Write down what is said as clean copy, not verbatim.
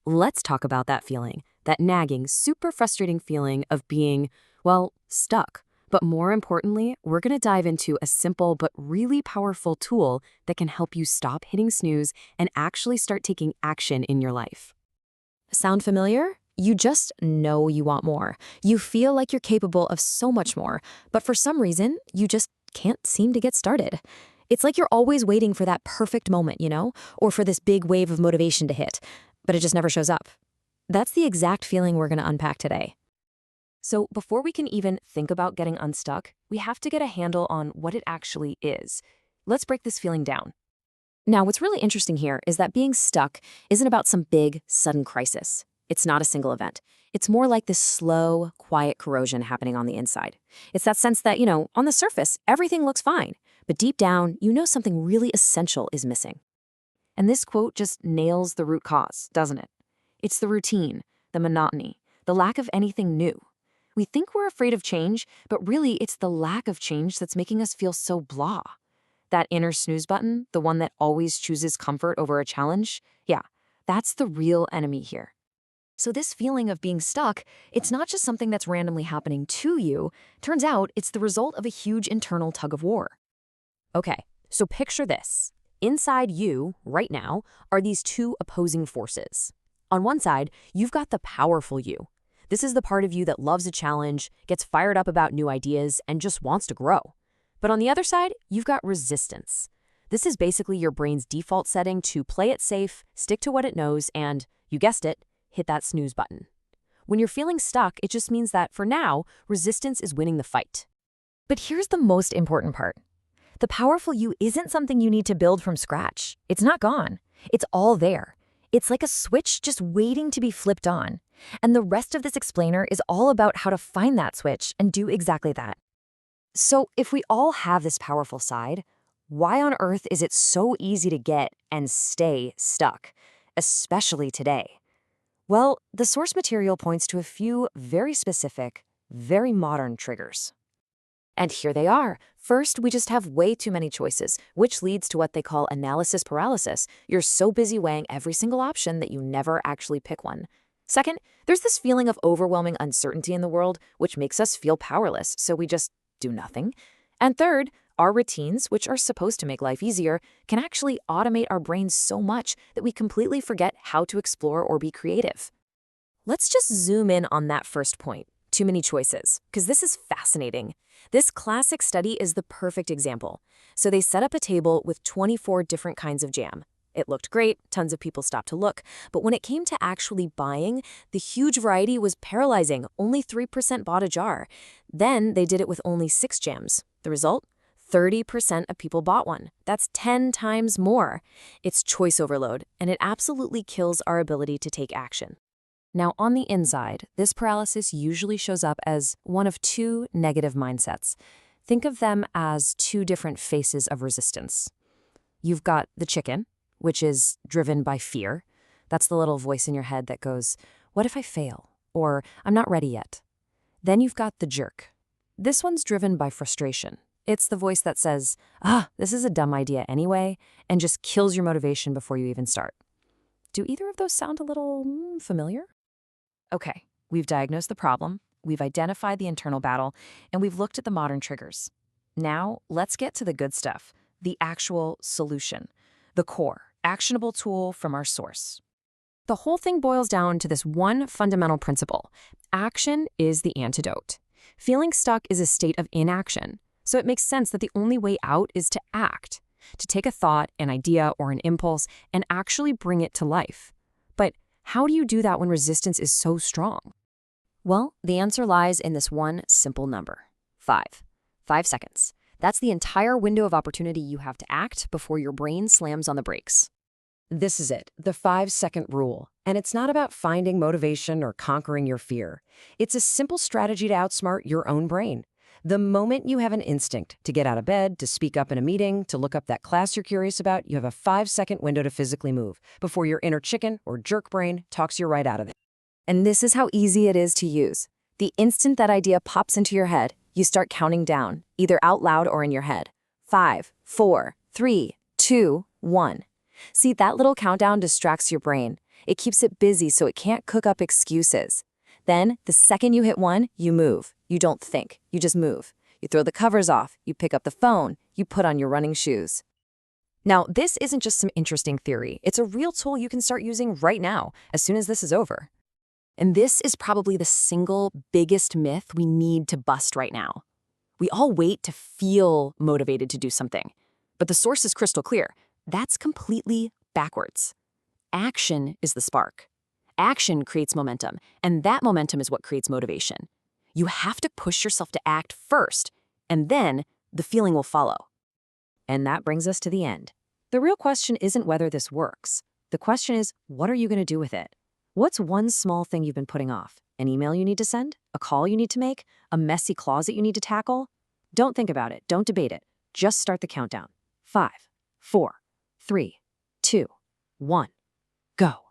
Let's talk about that feeling, that nagging, super frustrating feeling of being, well, stuck. But more importantly, we're going to dive into a simple but really powerful tool that can help you stop hitting snooze and actually start taking action in your life. Sound familiar? You just know you want more. You feel like you're capable of so much more, but for some reason, you just can't seem to get started. It's like you're always waiting for that perfect moment, or for this big wave of motivation to hit, but it just never shows up. That's the exact feeling we're going to unpack today. So before we can even think about getting unstuck, we have to get a handle on what it actually is. Let's break this feeling down. Now, what's really interesting here is that being stuck isn't about some big, sudden crisis. It's not a single event. It's more like this slow, quiet corrosion happening on the inside. It's that sense that, on the surface, everything looks fine, but deep down, something really essential is missing. And this quote just nails the root cause, doesn't it? It's the routine, the monotony, the lack of anything new. We think we're afraid of change, but really it's the lack of change that's making us feel so blah. That inner snooze button, the one that always chooses comfort over a challenge, that's the real enemy here. So this feeling of being stuck, it's not just something that's randomly happening to you. Turns out it's the result of a huge internal tug of war. Okay, so picture this. Inside you, right now, are these two opposing forces. On one side, you've got the powerful you. This is the part of you that loves a challenge, gets fired up about new ideas, and just wants to grow. But on the other side, you've got resistance. This is basically your brain's default setting to play it safe, stick to what it knows, and, you guessed it, hit that snooze button. When you're feeling stuck, it just means that, for now, resistance is winning the fight. But here's the most important part. The powerful you isn't something you need to build from scratch. It's not gone. It's all there. It's like a switch just waiting to be flipped on. And the rest of this explainer is all about how to find that switch and do exactly that. So if we all have this powerful side, why on earth is it so easy to get and stay stuck, especially today? Well, the source material points to a few very specific, very modern triggers. And here they are. First, we just have way too many choices, which leads to what they call analysis paralysis. You're so busy weighing every single option that you never actually pick one. Second, there's this feeling of overwhelming uncertainty in the world, which makes us feel powerless, so we just do nothing. And third, our routines, which are supposed to make life easier, can actually automate our brains so much that we completely forget how to explore or be creative. Let's just zoom in on that first point, too many choices, because this is fascinating. This classic study is the perfect example. So they set up a table with 24 different kinds of jam. It looked great, tons of people stopped to look, but when it came to actually buying, the huge variety was paralyzing. Only 3% bought a jar. Then they did it with only 6 jams. The result? 30% of people bought one. That's 10 times more. It's choice overload, and it absolutely kills our ability to take action. Now, on the inside, this paralysis usually shows up as one of two negative mindsets. Think of them as two different faces of resistance. You've got the chicken, which is driven by fear. That's the little voice in your head that goes, "What if I fail?" Or "I'm not ready yet." Then you've got the jerk. This one's driven by frustration. It's the voice that says, this is a dumb idea anyway, and just kills your motivation before you even start. Do either of those sound a little familiar? Okay, we've diagnosed the problem, we've identified the internal battle, and we've looked at the modern triggers. Now, let's get to the good stuff, the actual solution, the core, actionable tool from our source. The whole thing boils down to this one fundamental principle. Action is the antidote. Feeling stuck is a state of inaction, so it makes sense that the only way out is to act, to take a thought, an idea, or an impulse and actually bring it to life. But how do you do that when resistance is so strong? Well, the answer lies in this one simple number, 5. 5 seconds. That's the entire window of opportunity you have to act before your brain slams on the brakes. This is it, the 5-second rule. And it's not about finding motivation or conquering your fear. It's a simple strategy to outsmart your own brain. The moment you have an instinct to get out of bed, to speak up in a meeting, to look up that class you're curious about, you have a 5-second window to physically move before your inner chicken or jerk brain talks you right out of it. And this is how easy it is to use. The instant that idea pops into your head, you start counting down, either out loud or in your head. 5, 4, 3, 2, 1. See, that little countdown distracts your brain. It keeps it busy so it can't cook up excuses. Then, the second you hit one, you move. You don't think, you just move. You throw the covers off, you pick up the phone, you put on your running shoes. Now, this isn't just some interesting theory. It's a real tool you can start using right now, as soon as this is over. And this is probably the single biggest myth we need to bust right now. We all wait to feel motivated to do something, but the source is crystal clear. That's completely backwards. Action is the spark. Action creates momentum, and that momentum is what creates motivation. You have to push yourself to act first, and then the feeling will follow. And that brings us to the end. The real question isn't whether this works. The question is, what are you going to do with it? What's one small thing you've been putting off? An email you need to send? A call you need to make? A messy closet you need to tackle? Don't think about it. Don't debate it. Just start the countdown. 5, 4, 3, 2, 1, go.